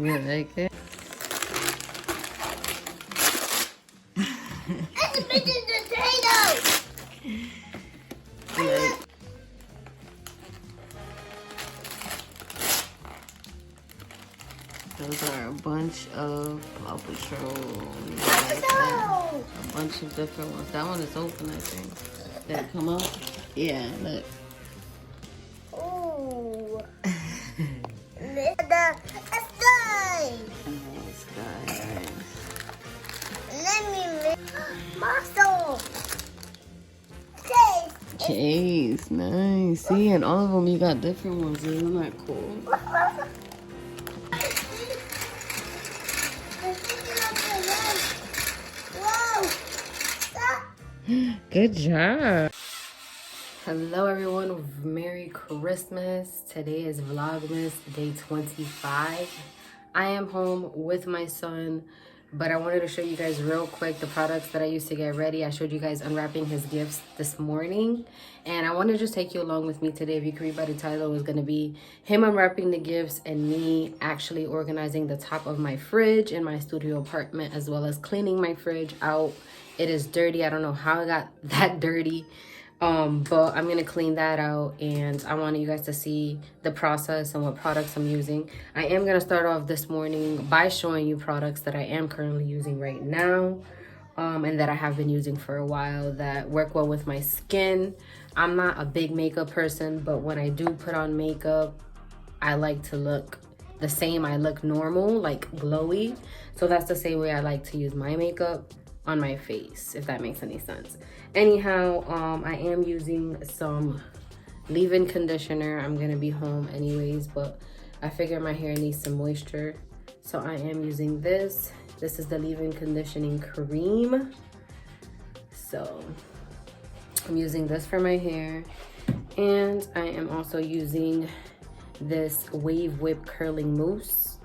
You like it? It's a bit of potatoes. Like, those are a bunch of Paw Patrol. No. A bunch of different ones. That one is open, I think. Did it come up? Yeah, look. Ooh. The sky. Oh, Sky. Let me muscle. Case, nice. See, and all of them, you got different ones. Isn't that cool? Whoa. Good job. Hello everyone, Merry Christmas. Today is Vlogmas day 25. I am home with my son, but I wanted to show you guys real quick the products that I used to get ready. I showed you guys unwrapping his gifts this morning, and I want to just take you along with me today. If you can read by the title, it was going to be him unwrapping the gifts and me actually organizing the top of my fridge in my studio apartment, as well as cleaning my fridge out. It is dirty. I don't know how it got that dirty. But I'm gonna clean that out, and I want you guys to see the process and what products I'm using. I am gonna start off this morning by showing you products that I am currently using right now, and that I have been using for a while that work well with my skin. I'm not a big makeup person, but when I do put on makeup, I like to look the same. I look normal, like glowy. So that's the same way I like to use my makeup on my face, if that makes any sense. Anyhow, I am using some leave-in conditioner. I'm gonna be home anyways, but I figure my hair needs some moisture, so I am using this. This is the leave-in conditioning cream. So I'm using this for my hair, and I am also using this Wave Whip curling mousse.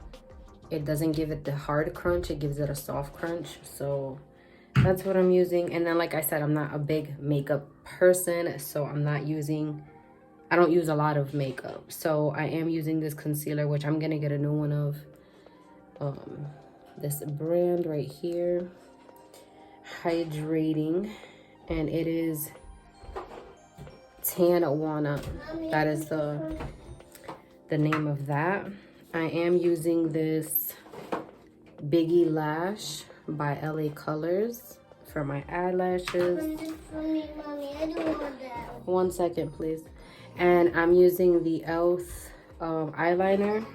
It doesn't give it the hard crunch, it gives it a soft crunch. So that's what I'm using. And then, like I said, I'm not a big makeup person, so I don't use a lot of makeup. So I am using this concealer, which I'm gonna get a new one of. This brand right here, Hydrating, and it is Tanwana. That is the name of that. I am using this Biggie Lash by LA Colors for my eyelashes. One second, please. And I'm using the e.l.f. eyeliner.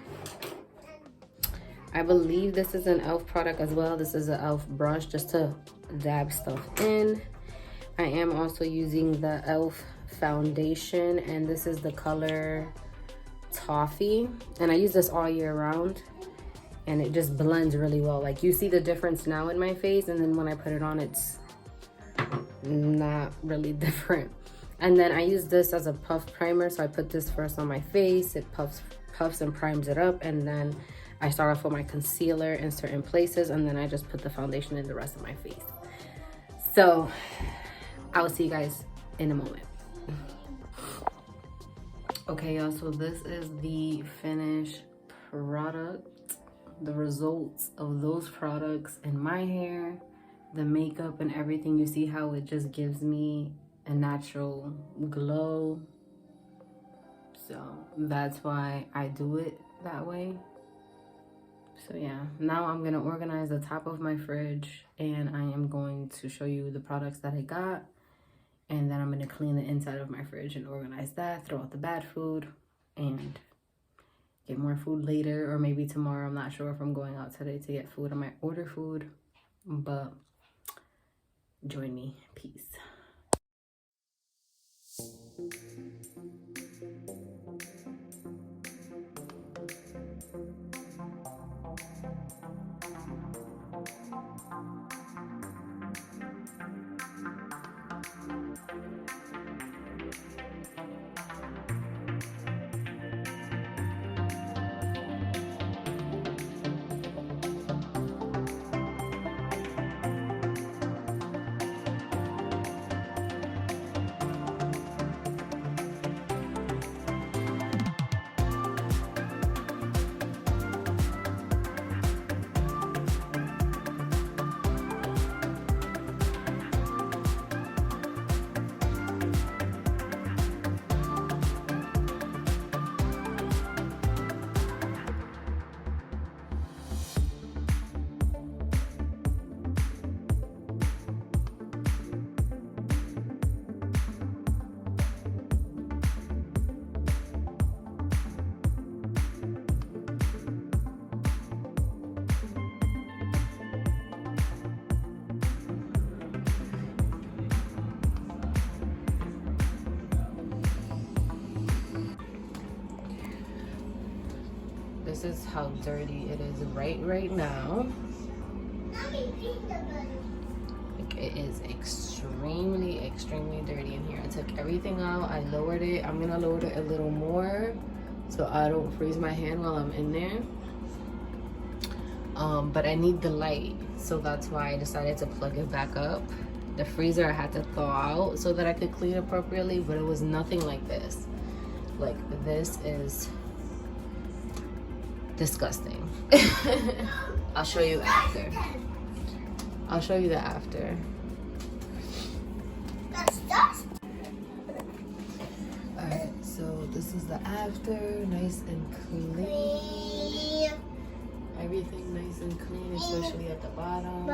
I believe this is an e.l.f. product as well. This is an e.l.f. brush just to dab stuff in. I am also using the e.l.f. foundation, and this is the color Toffee. And I use this all year round, and it just blends really well. Like, you see the difference now in my face, and then when I put it on, it's not really different. And then I use this as a puff primer, so I put this first on my face. It puffs and primes it up, and then I start off with my concealer in certain places, and then I just put the foundation in the rest of my face. So I will see you guys in a moment. Okay, y'all, so this is the finished product. The results of those products in my hair, the makeup and everything. You see how it just gives me a natural glow. So that's why I do it that way. So yeah, now I'm gonna organize the top of my fridge, and I am going to show you the products that I got, and then I'm gonna clean the inside of my fridge and organize that, throw out the bad food, and get more food later, or maybe tomorrow. I'm not sure if I'm going out today to get food. I might order food, but join me. Peace. this is how dirty it is right now. Like, it is extremely dirty in here. I took everything out. I lowered it. I'm gonna lower it a little more so I don't freeze my hand while I'm in there. But I need the light, so that's why I decided to plug it back up. The freezer I had to thaw out so that I could clean it appropriately, but it was nothing like this. Like, this is disgusting. I'll show you after. I'll show you the after. Alright, so this is the after, nice and clean. Everything nice and clean, especially at the bottom.